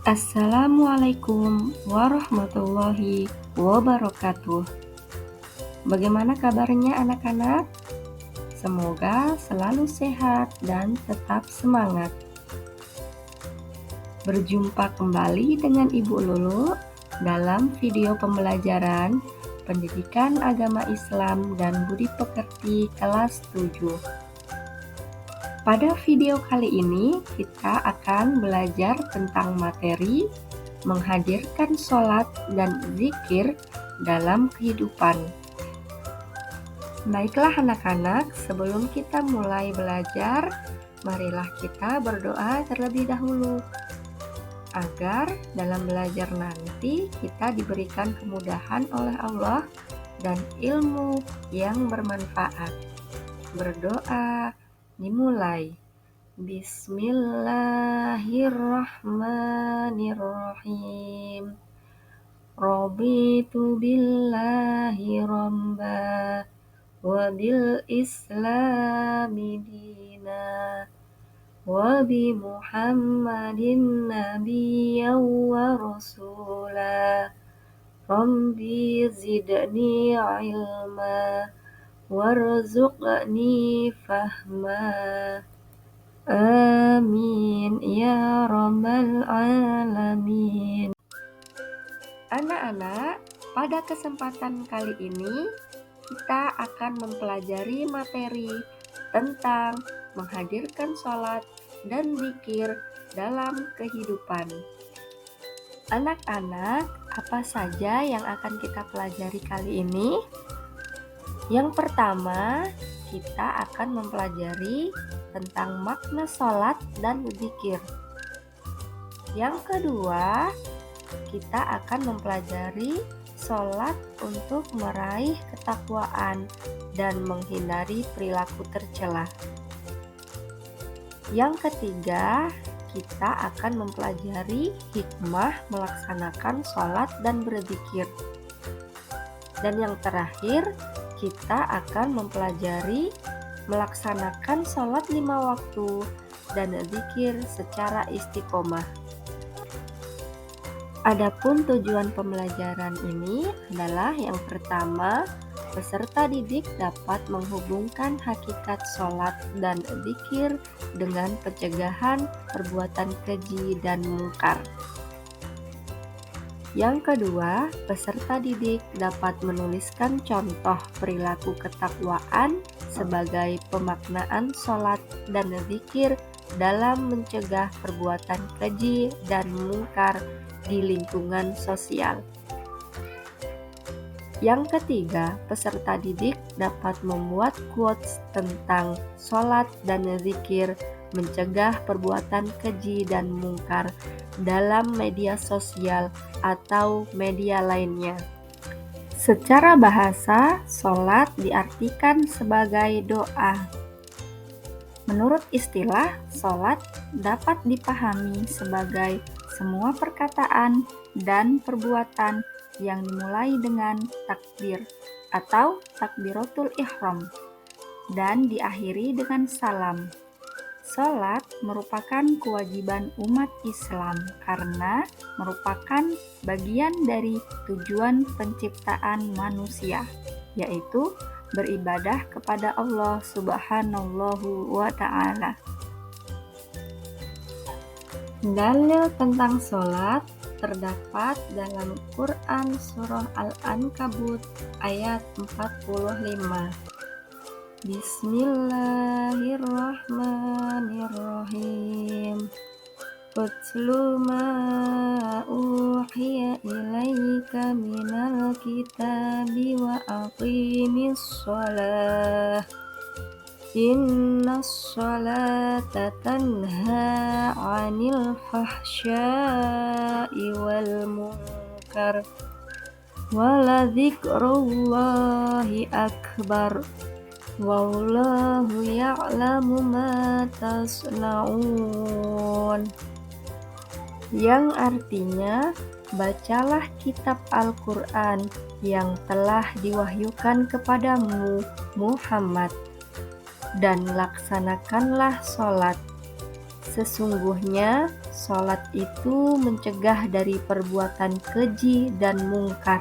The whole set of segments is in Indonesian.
Assalamualaikum warahmatullahi wabarakatuh. Bagaimana kabarnya anak-anak? Semoga selalu sehat dan tetap semangat. Berjumpa kembali dengan Ibu Lulu dalam video pembelajaran Pendidikan Agama Islam dan Budi Pekerti kelas 7. Pada video kali ini kita akan belajar tentang materi menghadirkan sholat dan zikir dalam kehidupan. Baiklah anak-anak, sebelum kita mulai belajar, marilah kita berdoa terlebih dahulu agar dalam belajar nanti kita diberikan kemudahan oleh Allah dan ilmu yang bermanfaat. Berdoa dimulai. Bismillahirrahmanirrahim. Raditu billahi rabba wa bil islami dina wa bi Muhammadin nabiyyan wa rasula. Rabbi zidni ilma warzuqni fahma. Amin ya rabbal alamin. Anak-anak, pada kesempatan kali ini kita akan mempelajari materi tentang menghadirkan sholat dan zikir dalam kehidupan. Anak-anak, apa saja yang akan kita pelajari kali ini? Yang pertama, kita akan mempelajari tentang makna sholat dan zikir. Yang kedua, kita akan mempelajari sholat untuk meraih ketakwaan dan menghindari perilaku tercela. Yang ketiga, kita akan mempelajari hikmah melaksanakan sholat dan berzikir. Dan yang terakhir, kita akan mempelajari melaksanakan sholat 5 waktu dan zikir secara istiqomah. Adapun tujuan pembelajaran ini adalah yang pertama, peserta didik dapat menghubungkan hakikat sholat dan zikir dengan pencegahan perbuatan keji dan mungkar. Yang kedua, peserta didik dapat menuliskan contoh perilaku ketakwaan sebagai pemaknaan sholat dan zikir dalam mencegah perbuatan keji dan mungkar di lingkungan sosial. Yang ketiga, peserta didik dapat membuat quotes tentang sholat dan zikir mencegah perbuatan keji dan mungkar dalam media sosial atau media lainnya. Secara bahasa, sholat diartikan sebagai doa. Menurut istilah, sholat dapat dipahami sebagai semua perkataan dan perbuatan yang dimulai dengan takbir atau takbiratul ihram dan diakhiri dengan salam. Sholat merupakan kewajiban umat Islam karena merupakan bagian dari tujuan penciptaan manusia, yaitu beribadah kepada Allah Subhanahu wa Ta'ala. Dalil tentang sholat terdapat dalam Quran Surah Al-Ankabut ayat 45. Bismillahirrahmanirrahim. Utlu ma uhiya ilaika minal kitabi wa aqimis shalah. Innas sholata tanha 'anil fahsya'i wal munkar wa la dzikrullahi akbar. Wallahu ya'lamu ma tasna'un. Yang artinya, bacalah kitab Al-Quran yang telah diwahyukan kepadamu, Muhammad, dan laksanakanlah sholat. Sesungguhnya Sholat itu mencegah dari perbuatan keji dan mungkar.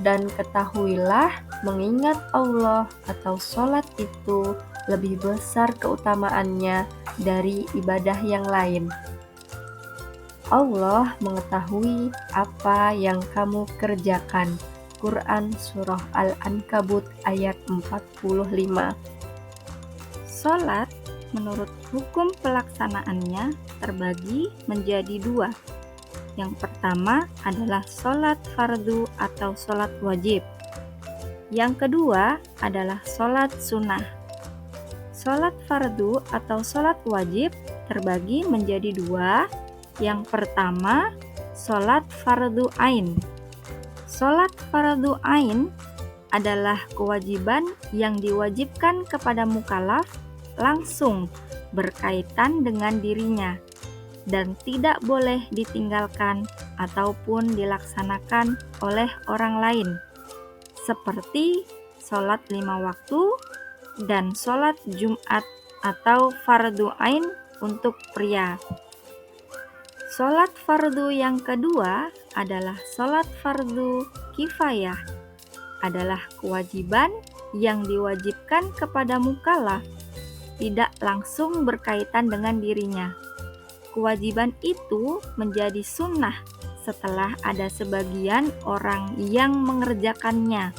Dan ketahuilah, mengingat Allah atau sholat itu lebih besar keutamaannya dari ibadah yang lain. Allah mengetahui apa yang kamu kerjakan. Quran Surah Al-Ankabut ayat 45. Sholat menurut hukum pelaksanaannya terbagi menjadi dua. Yang pertama adalah sholat fardu atau sholat wajib. Yang kedua adalah sholat sunnah. Sholat fardu atau sholat wajib terbagi menjadi dua. Yang pertama, sholat fardu ain. Sholat fardu ain adalah kewajiban yang diwajibkan kepada mukallaf langsung berkaitan dengan dirinya dan tidak boleh ditinggalkan ataupun dilaksanakan oleh orang lain, seperti sholat 5 waktu dan sholat Jumat atau fardu ain untuk pria. Sholat fardu yang kedua adalah sholat fardu kifayah, adalah kewajiban yang diwajibkan kepada mukallaf, tidak langsung berkaitan dengan dirinya. Kewajiban itu menjadi sunnah setelah ada sebagian orang yang mengerjakannya.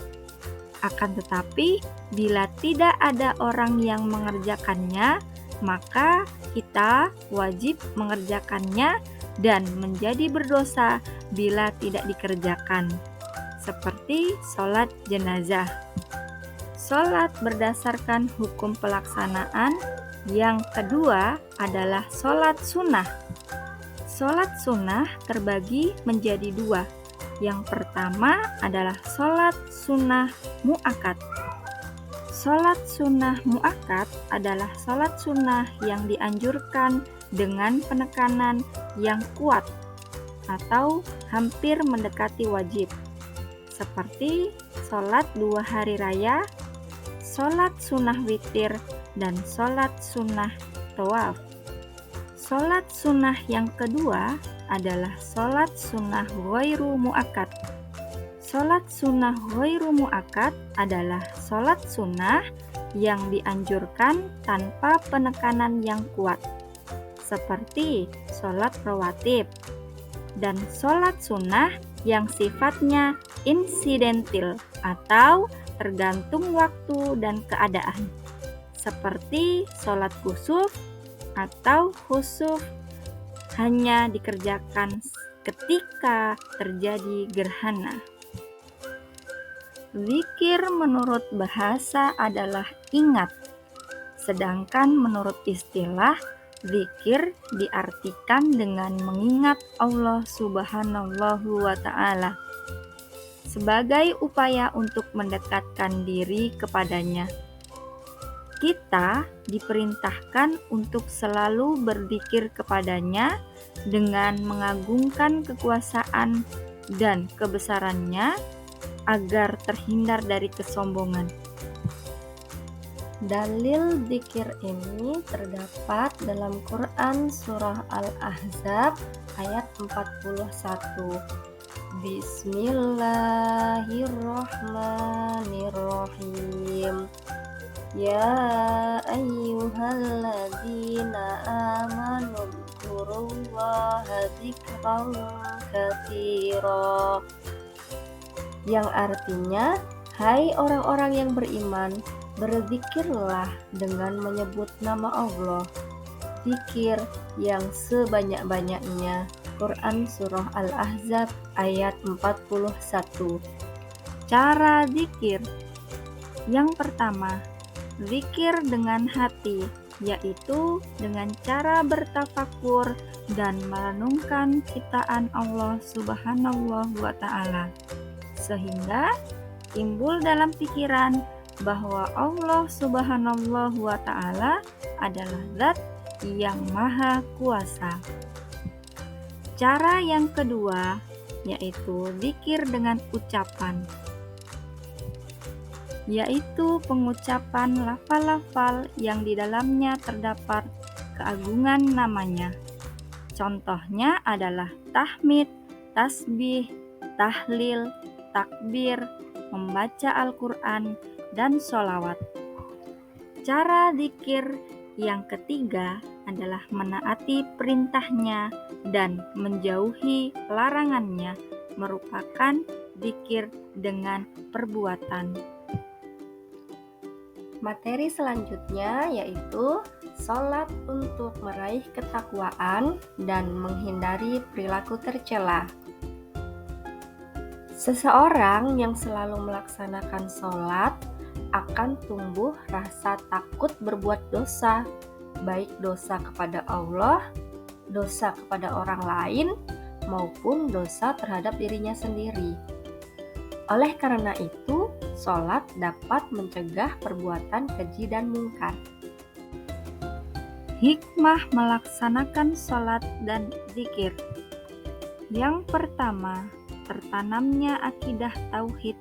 Akan tetapi, bila tidak ada orang yang mengerjakannya, maka kita wajib mengerjakannya dan menjadi berdosa bila tidak dikerjakan, seperti sholat jenazah. Sholat berdasarkan hukum pelaksanaan yang kedua adalah sholat sunnah. Sholat sunnah terbagi menjadi dua. Yang pertama adalah sholat sunnah mu'akkad. Sholat sunnah mu'akkad adalah sholat sunnah yang dianjurkan dengan penekanan yang kuat atau hampir mendekati wajib, seperti sholat 2 hari raya, sholat sunnah witir, dan sholat sunnah tawaf. Sholat sunnah yang kedua adalah sholat sunnah ghairu mu'akkad. Sholat sunnah ghairu mu'akkad adalah sholat sunnah yang dianjurkan tanpa penekanan yang kuat, seperti sholat rawatib, dan sholat sunnah yang sifatnya insidentil atau tergantung waktu dan keadaan, seperti sholat kusuf atau khusuf hanya dikerjakan ketika terjadi gerhana. Zikir menurut bahasa adalah ingat, sedangkan menurut istilah, zikir diartikan dengan mengingat Allah Subhanahu wa Ta'ala sebagai upaya untuk mendekatkan diri kepadanya. Kita diperintahkan untuk selalu berzikir kepadanya dengan mengagungkan kekuasaan dan kebesarannya agar terhindar dari kesombongan. Dalil zikir ini terdapat dalam Quran Surah Al-Ahzab ayat 41. Bismillahirrahmanirrahim. Ya ayyuhalladzina amanu dzkurullaha dzikran katsira. Yang artinya, hai orang-orang yang beriman, berzikirlah dengan menyebut nama Allah, zikir yang sebanyak-banyaknya. Quran Surah Al-Ahzab ayat 41. Cara zikir. Yang pertama, zikir dengan hati, yaitu dengan cara bertafakur dan merenungkan ciptaan Allah Subhanahu wa Ta'ala, sehingga timbul dalam pikiran bahwa Allah Subhanahu wa Ta'ala adalah Zat yang Maha Kuasa. Cara yang kedua yaitu zikir dengan ucapan, yaitu pengucapan lafal-lafal yang di dalamnya terdapat keagungan namanya. Contohnya adalah tahmid, tasbih, tahlil, takbir, membaca Al-Quran, dan sholawat. Cara zikir yang ketiga adalah menaati perintahnya dan menjauhi larangannya, merupakan zikir dengan perbuatan. Materi selanjutnya yaitu sholat untuk meraih ketakwaan dan menghindari perilaku tercela. Seseorang yang selalu melaksanakan sholat akan tumbuh rasa takut berbuat dosa, baik dosa kepada Allah, dosa kepada orang lain, maupun dosa terhadap dirinya sendiri. Oleh karena itu, sholat dapat mencegah perbuatan keji dan mungkar. Hikmah melaksanakan sholat dan zikir. Yang pertama, tertanamnya akidah tauhid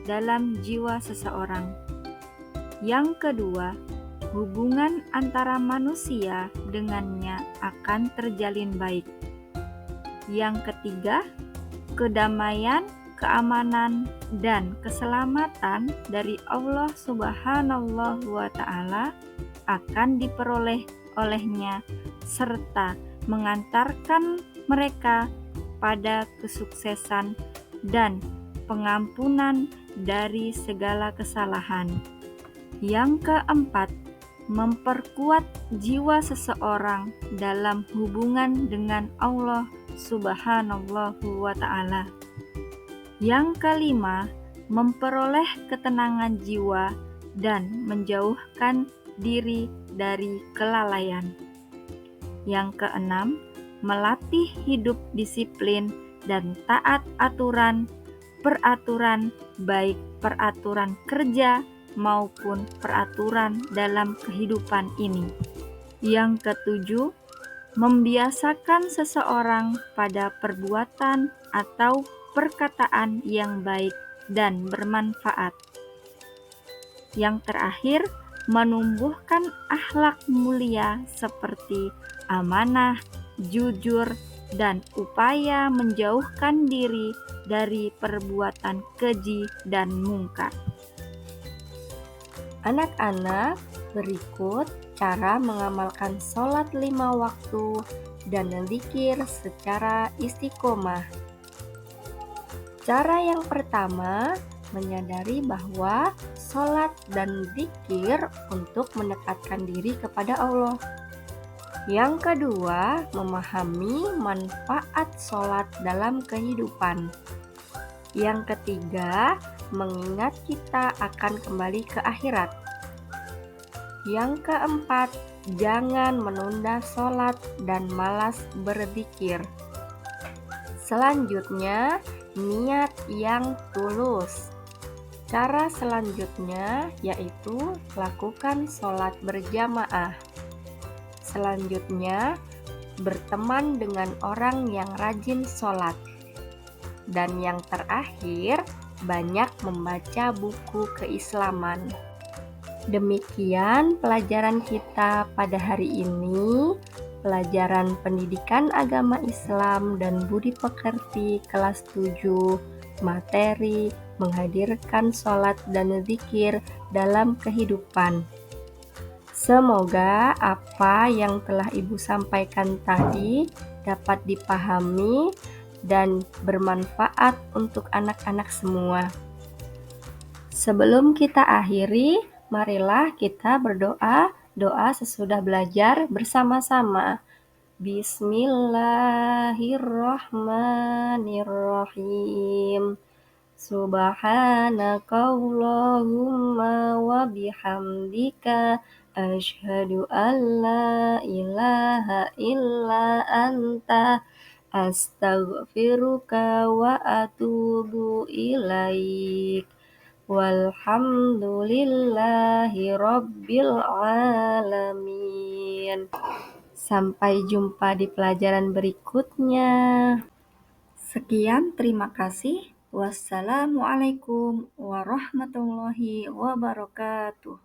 dalam jiwa seseorang. Yang kedua, hubungan antara manusia dengannya akan terjalin baik. Yang ketiga, kedamaian, keamanan, dan keselamatan dari Allah Subhanahu wa Ta'ala akan diperoleh olehnya, serta mengantarkan mereka pada kesuksesan dan pengampunan dari segala kesalahan. Yang keempat, memperkuat jiwa seseorang dalam hubungan dengan Allah Subhanahu wa Ta'ala. Yang kelima, memperoleh ketenangan jiwa dan menjauhkan diri dari kelalaian. Yang keenam, melatih hidup disiplin dan taat peraturan baik peraturan kerja maupun peraturan dalam kehidupan ini. Yang ketujuh, membiasakan seseorang pada perbuatan atau perkataan yang baik dan bermanfaat. Yang terakhir, menumbuhkan akhlak mulia seperti amanah, jujur, dan upaya menjauhkan diri dari perbuatan keji dan mungkar. Anak-anak, berikut cara mengamalkan sholat 5 waktu dan zikir secara istiqomah. Cara yang pertama, menyadari bahwa sholat dan zikir untuk mendekatkan diri kepada Allah. Yang kedua, memahami manfaat sholat dalam kehidupan. Yang ketiga, mengingat kita akan kembali ke akhirat. Yang keempat, jangan menunda sholat dan malas berzikir. Selanjutnya, niat yang tulus. Cara selanjutnya yaitu lakukan sholat berjamaah. Selanjutnya, berteman dengan orang yang rajin sholat. Dan yang terakhir, banyak membaca buku keislaman. Demikian pelajaran kita pada hari ini. Pelajaran Pendidikan Agama Islam dan Budi Pekerti kelas 7, materi menghadirkan sholat dan zikir dalam kehidupan. Semoga apa yang telah Ibu sampaikan tadi dapat dipahami dan bermanfaat untuk anak-anak semua. Sebelum kita akhiri, marilah kita berdoa sesudah belajar bersama-sama. Bismillahirrahmanirrahim. Subhanakallahumma wa bihamdika asyhadu an la ilaha illa anta astaghfiruka wa atubu ilaik. Walhamdulillahi rabbil alamin. Sampai jumpa di pelajaran berikutnya. Sekian, terima kasih. Wassalamualaikum warahmatullahi wabarakatuh.